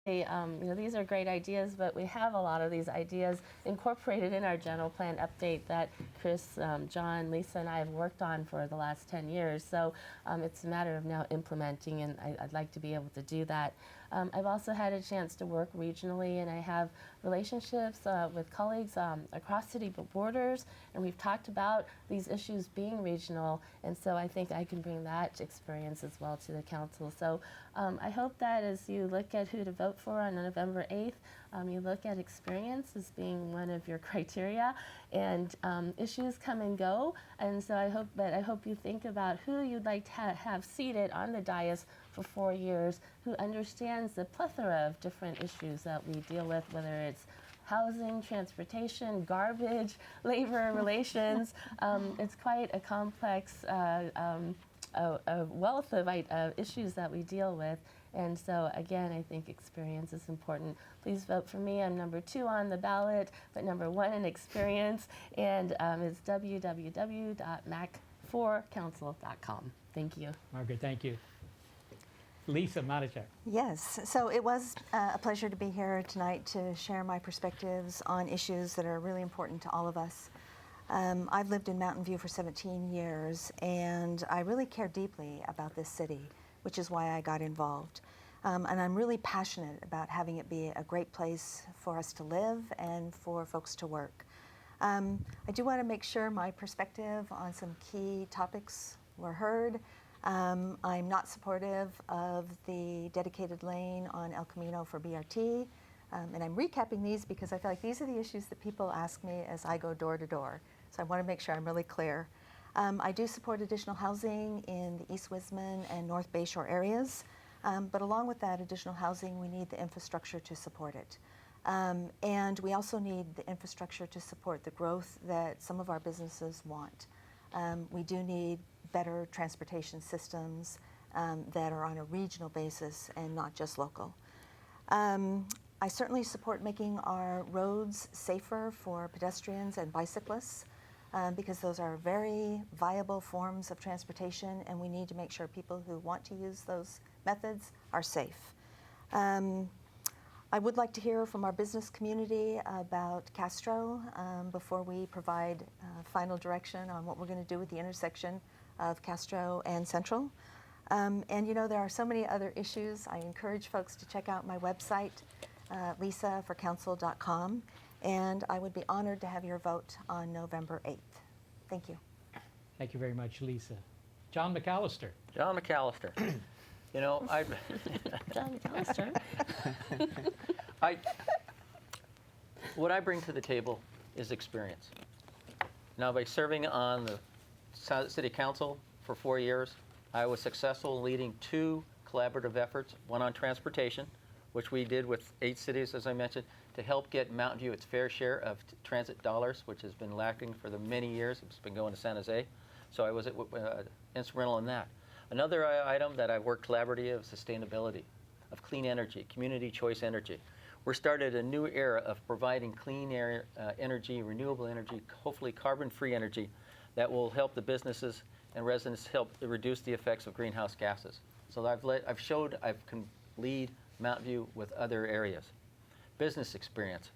These are great ideas, but we have a lot of these ideas incorporated in our general plan update that Chris, John, Lisa, and I have worked on for the last 10 years. So it's a matter of now implementing, and I'd like to be able to do that. I've also had a chance to work regionally, and I have relationships with colleagues across city borders, and we've talked about these issues being regional, and so I think I can bring that experience as well to the council. So I hope that as you look at who to vote for on November 8th, you look at experience as being one of your criteria, and issues come and go, and so I hope you think about who you'd like to have seated on the dais for 4 years, who understands the plethora of different issues that we deal with, whether it's housing, transportation, garbage, labor relations. It's quite a complex a wealth of issues that we deal with. And so, again, I think experience is important. Please vote for me. I'm number 2 on the ballot, but number 1 in experience. And it's www.mac4council.com. Thank you. Margaret, thank you. Lisa Matichak. Yes, so it was a pleasure to be here tonight to share my perspectives on issues that are really important to all of us. I've lived in Mountain View for 17 years, and I really care deeply about this city, which is why I got involved. And I'm really passionate about having it be a great place for us to live and for folks to work. I do want to make sure my perspective on some key topics were heard. I'm not supportive of the dedicated lane on El Camino for BRT. And I'm recapping these because I feel like these are the issues that people ask me as I go door to door. So I want to make sure I'm really clear. I do support additional housing in the East Wisman and North Bayshore areas. But along with that additional housing, we need the infrastructure to support it. And we also need the infrastructure to support the growth that some of our businesses want. We do need better transportation systems that are on a regional basis and not just local. I certainly support making our roads safer for pedestrians and bicyclists because those are very viable forms of transportation, and we need to make sure people who want to use those methods are safe. I would like to hear from our business community about Castro before we provide final direction on what we're going to do with the intersection of Castro and Central. And you know, there are so many other issues. I encourage folks to check out my website, lisaforcouncil.com, and I would be honored to have your vote on November 8th. Thank you. Thank you very much, Lisa. John McAlister. John McAlister. You know, John McAlister. What I bring to the table is experience. Now, by serving on the City Council for 4 years, I was successful in leading 2 collaborative efforts, one on transportation, which we did with 8 cities, as I mentioned, to help get Mountain View its fair share of transit dollars, which has been lacking for the many years. It's been going to San Jose. So I was instrumental in that. Another item that I've worked collaboratively is sustainability, of clean energy, community choice energy. We're started a new era of providing clean air, energy, renewable energy, hopefully carbon-free energy that will help the businesses and residents help reduce the effects of greenhouse gases. So I've showed I can lead Mountain View with other areas. Business experience.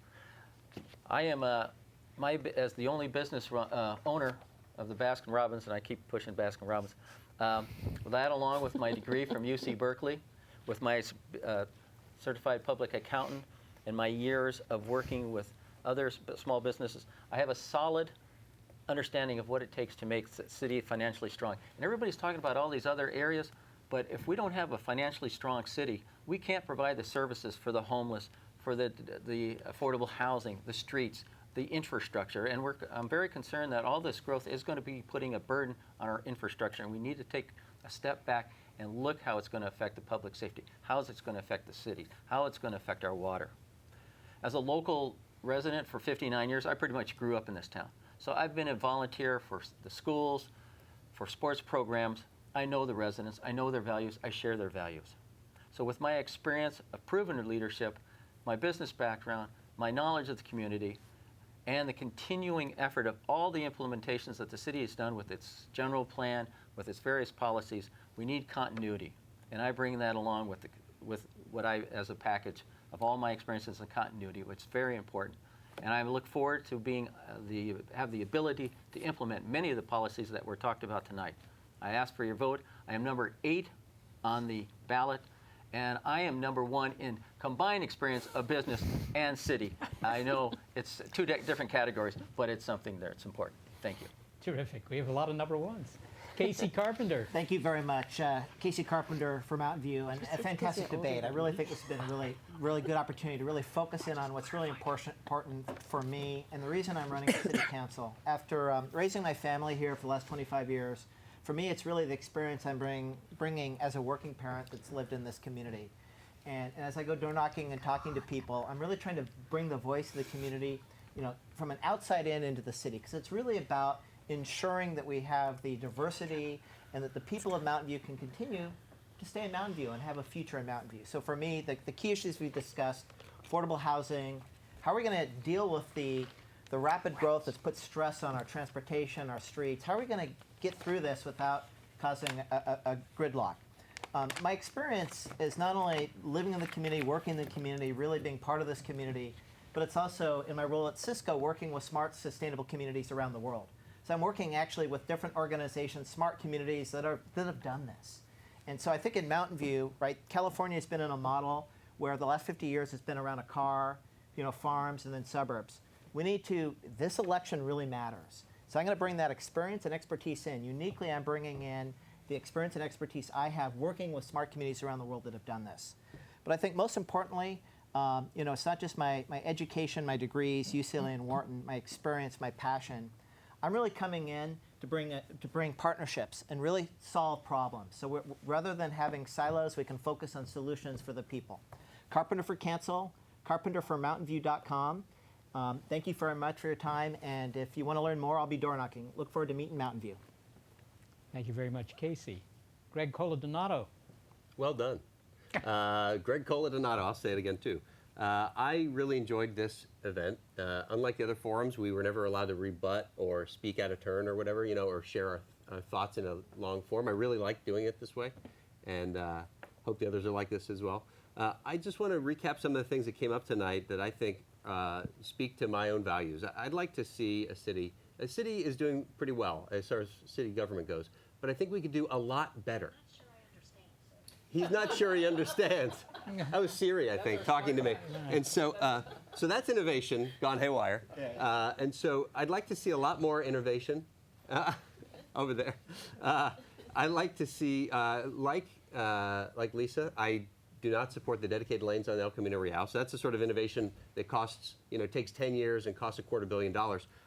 I am, as the only business owner of the Baskin-Robbins, and I keep pushing Baskin-Robbins, that along with my degree from UC Berkeley, with my certified public accountant, and my years of working with other small businesses, I have a solid understanding of what it takes to make the city financially strong. And everybody's talking about all these other areas, but if we don't have a financially strong city, we can't provide the services for the homeless, for the affordable housing, the streets, the infrastructure. And I'm very concerned that all this growth is going to be putting a burden on our infrastructure, and we need to take a step back and look how it's going to affect the public safety, how it's going to affect the city, how it's going to affect our water. As a local resident for 59 years, I pretty much grew up in this town. So I've been a volunteer for the schools, for sports programs. I know the residents, I know their values, I share their values. So with my experience of proven leadership, my business background, my knowledge of the community, and the continuing effort of all the implementations that the city has done with its general plan, with its various policies, we need continuity. And I bring that along with as a package of all my experiences and continuity, which is very important. And I look forward to have the ability to implement many of the policies that were talked about tonight. I ask for your vote. I am number 8 on the ballot, and I am number 1 in combined experience of business and city. I know it's two different categories, but it's something that's important. Thank you. Terrific. We have a lot of number ones. Kacey Carpenter. Thank you very much. Kacey Carpenter for Mountain View, and a fantastic debate. I really think this has been a really good opportunity to really focus in on what's really important for me, and the reason I'm running for City Council. After raising my family here for the last 25 years, for me it's really the experience I'm bringing as a working parent that's lived in this community. And as I go door knocking and talking to people, I'm really trying to bring the voice of the community, from an outside in into the city, because it's really about ensuring that we have the diversity and that the people of Mountain View can continue to stay in Mountain View and have a future in Mountain View. So for me, the key issues we've discussed, affordable housing, how are we going to deal with the rapid growth that's put stress on our transportation, our streets, how are we going to get through this without causing a gridlock? My experience is not only living in the community, working in the community, really being part of this community, but it's also in my role at Cisco working with smart, sustainable communities around the world. So I'm working actually with different organizations, smart communities that have done this. And so I think in Mountain View, right, California has been in a model where the last 50 years has been around a car, farms and then suburbs. This election really matters. So I'm going to bring that experience and expertise in. Uniquely, I'm bringing in the experience and expertise I have working with smart communities around the world that have done this. But I think most importantly, it's not just my education, my degrees, UCLA and Wharton, my experience, my passion. I'm really coming in to bring partnerships and really solve problems. So rather than having silos, we can focus on solutions for the people. Carpenter for Cancel, carpenterformountainview.com. Thank you very much for your time, and if you want to learn more, I'll be door knocking. Look forward to meeting Mountain View. Thank you very much, Kacey. Greg Coladonato. Well done. Greg Coladonato, I'll say it again too. I really enjoyed this event. Unlike the other forums, we were never allowed to rebut or speak out of turn or whatever, or share our thoughts in a long form. I really like doing it this way, and hope the others are like this as well. I just want to recap some of the things that came up tonight that I think speak to my own values. I'd like to see a city is doing pretty well as far as city government goes, but I think we could do a lot better. He's not sure he understands. That was Siri, I think, talking to me. And so that's innovation gone haywire. And so I'd like to see a lot more innovation over there. I'd like to see, like Lisa, I do not support the dedicated lanes on El Camino Real. So that's the sort of innovation that costs, takes 10 years and costs $250 million.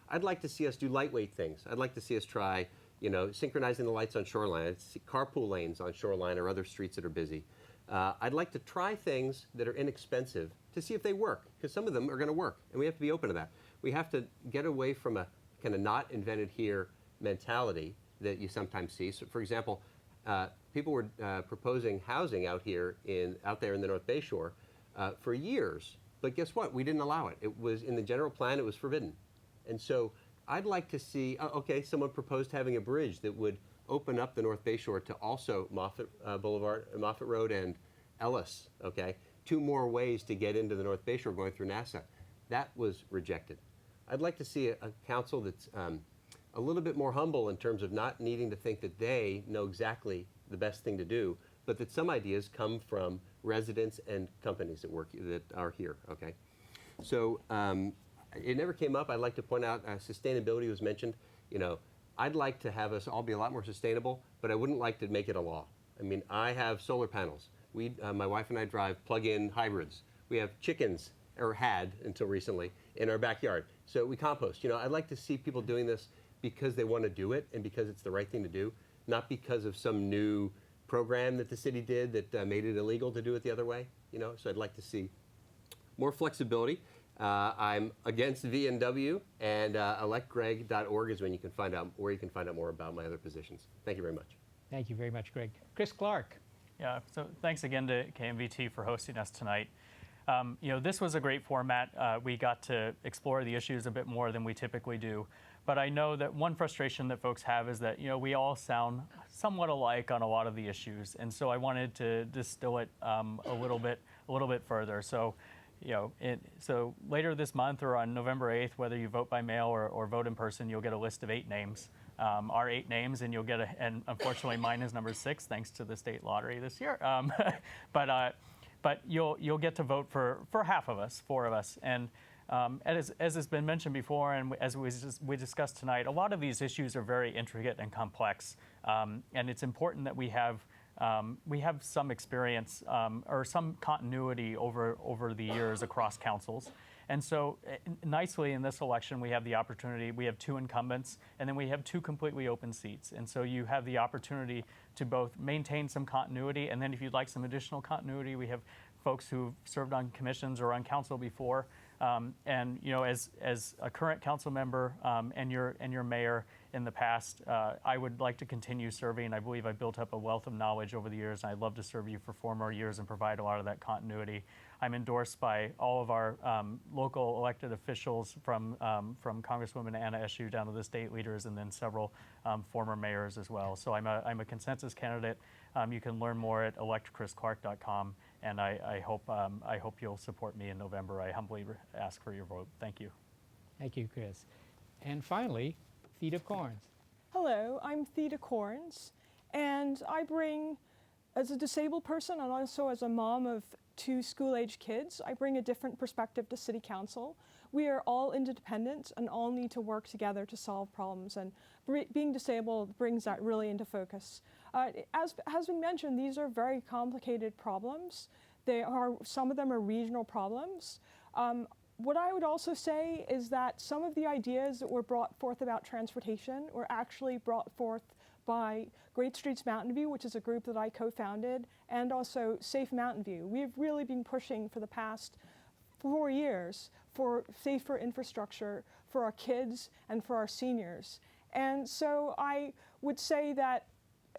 I'd like to see us do lightweight things. I'd like to see us try synchronizing the lights on Shoreline. I'd see carpool lanes on Shoreline or other streets that are busy. I'd like to try things that are inexpensive to see if they work, because some of them are going to work, and we have to be open to that. We have to get away from a kind of not invented here mentality that you sometimes see. So, for example, people were proposing housing out there in the North Bay Shore for years, but guess what? We didn't allow it. It was in the general plan. It was forbidden, and so I'd like to see, someone proposed having a bridge that would open up the North Bay Shore to also Moffett Road and Ellis, okay? 2 more ways to get into the North Bay Shore going through NASA. That was rejected. I'd like to see a council that's a little bit more humble in terms of not needing to think that they know exactly the best thing to do, but that some ideas come from residents and companies that are here, okay? So, it never came up. I'd like to point out sustainability was mentioned. I'd like to have us all be a lot more sustainable, but I wouldn't like to make it a law. I mean, I have solar panels. My wife and I drive plug-in hybrids. We have chickens, or had until recently, in our backyard. So we compost. I'd like to see people doing this because they want to do it and because it's the right thing to do, not because of some new program that the city did that made it illegal to do it the other way. So I'd like to see more flexibility. I'm against V&W, and electgreg.org is where you can find out more about my other positions. Thank you very much. Thank you very much, Greg. Chris Clark. Yeah, so thanks again to KMVT for hosting us tonight. This was a great format. We got to explore the issues a bit more than we typically do. But I know that one frustration that folks have is that, we all sound somewhat alike on a lot of the issues. And so I wanted to distill it a little bit a little bit further. So, so later this month or on November 8th, whether you vote by mail or vote in person, you'll get a list of 8 names. Our 8 names, and you'll get and unfortunately mine is number 6 thanks to the state lottery this year. But you'll get to vote for half of us, 4 of us, and as has been mentioned before, and as we discussed tonight, a lot of these issues are very intricate and complex, and it's important that we have some experience or some continuity over the years across councils. And so nicely in this election, we have the opportunity, we have 2 incumbents, and then we have 2 completely open seats. And so you have the opportunity to both maintain some continuity, and then if you'd like some additional continuity, we have folks who've served on commissions or on council before. And as a current council member and your mayor in the past, I would like to continue serving. I believe I've built up a wealth of knowledge over the years, and I'd love to serve you for 4 more years and provide a lot of that continuity. I'm endorsed by all of our local elected officials from Congresswoman Anna Eshoo down to the state leaders, and then several former mayors as well. So I'm a consensus candidate. You can learn more at electchrisclark.com, and I hope you'll support me in November. I humbly ask for your vote. Thank you. Thank you, Chris. And finally, Thida Corns. Hello, I'm Thida Corns, and I bring, as a disabled person and also as a mom of 2 school-age kids, I bring a different perspective to City Council. We are all interdependent and all need to work together to solve problems, and being disabled brings that really into focus. As has been mentioned, these are very complicated problems. Some of them are regional problems. What I would also say is that some of the ideas that were brought forth about transportation were actually brought forth by Great Streets Mountain View, which is a group that I co-founded, and also Safe Mountain View. We've really been pushing for the past 4 years for safer infrastructure for our kids and for our seniors. And so I would say that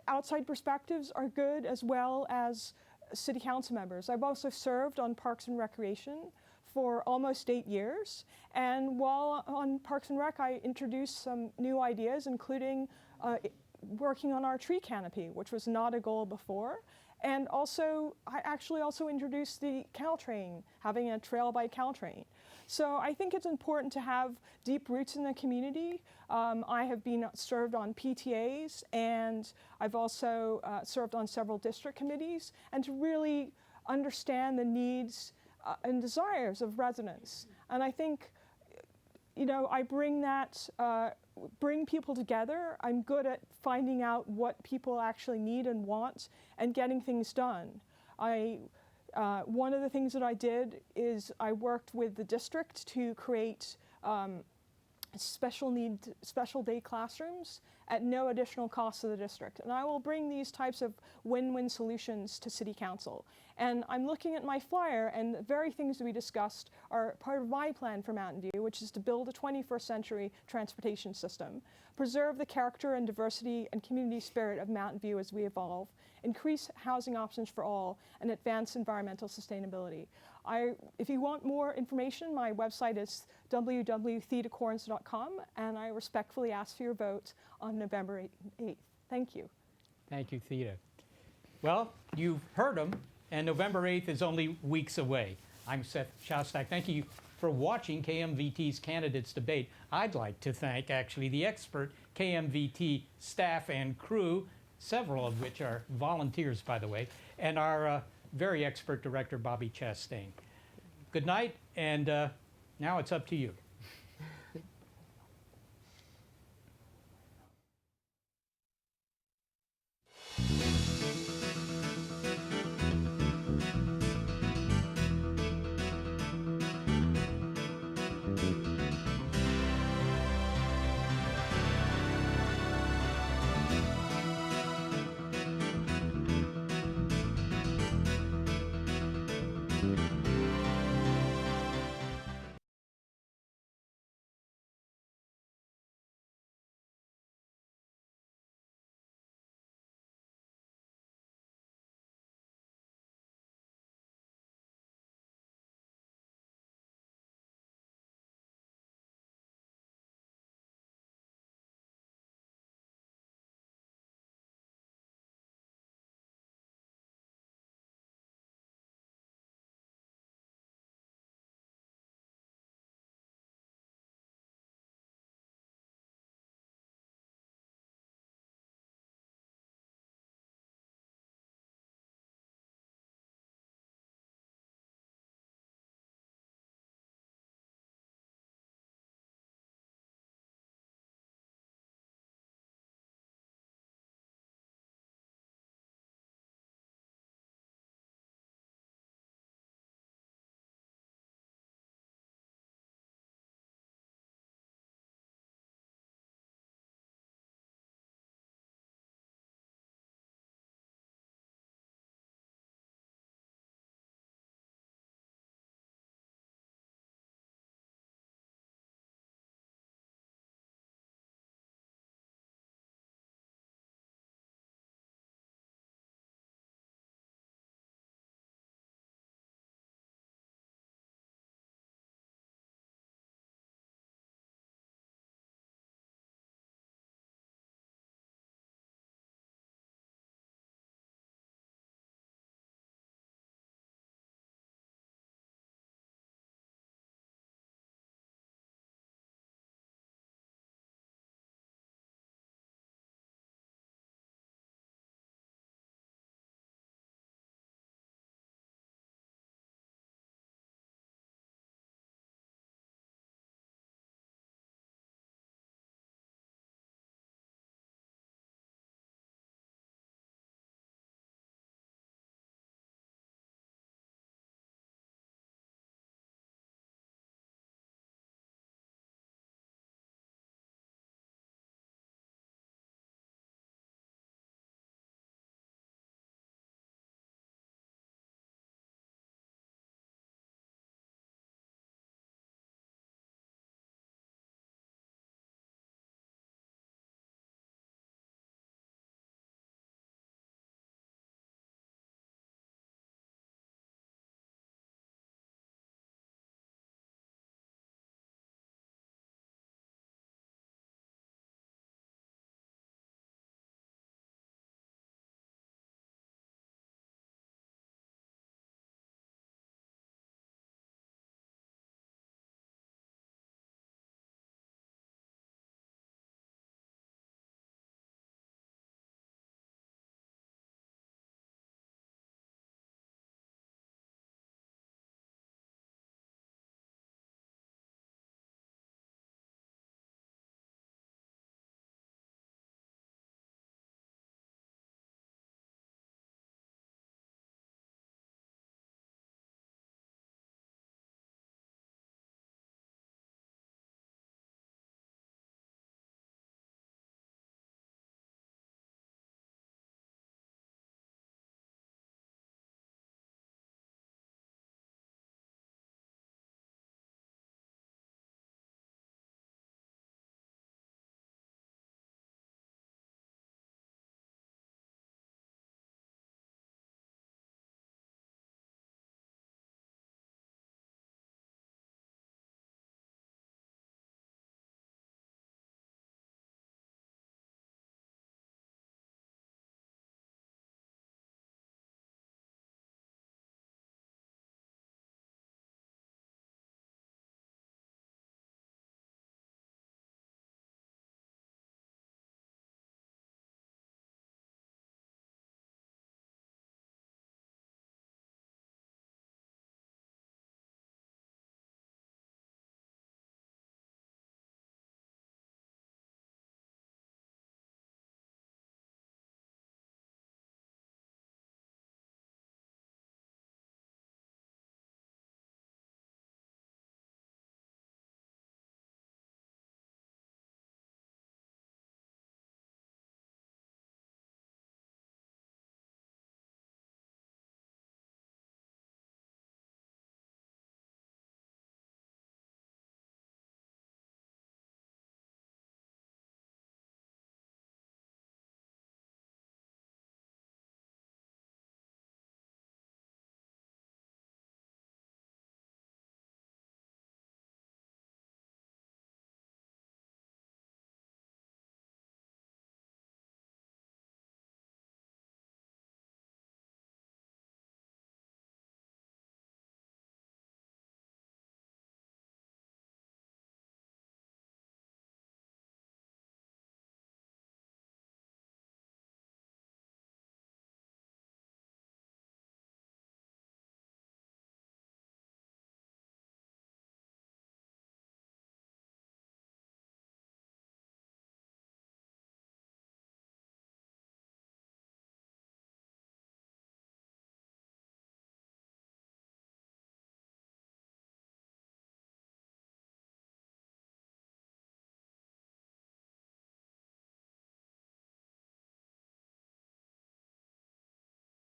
outside perspectives are good as well as city council members. I've also served on Parks and Recreation for almost 8 years. And while on Parks and Rec, I introduced some new ideas, including working on our tree canopy, which was not a goal before. And also, I actually also introduced the Caltrain, having a trail by Caltrain. So I think it's important to have deep roots in the community. I have been served on PTAs, and I've also served on several district committees, and to really understand the needs and desires of residents. And I think, I bring that, bring people together. I'm good at finding out what people actually need and want and getting things done. One of the things that I did is I worked with the district to create special day classrooms at no additional cost to the district. And I will bring these types of win-win solutions to City Council. And I'm looking at my flyer, and the very things that we discussed are part of my plan for Mountain View, which is to build a 21st century transportation system, preserve the character and diversity and community spirit of Mountain View as we evolve, increase housing options for all, and advance environmental sustainability. If you want more information, my website is www.thidacorns.com, and I respectfully ask for your vote on November 8th. Thank you. Thank you, Thida. Well, you've heard them, and November 8th is only weeks away. I'm Seth Shostak. Thank you for watching KMVT's Candidates Debate. I'd like to thank, actually, the expert KMVT staff and crew, several of which are volunteers, by the way, and our very expert director, Bobby Chastain. Good night, and now it's up to you.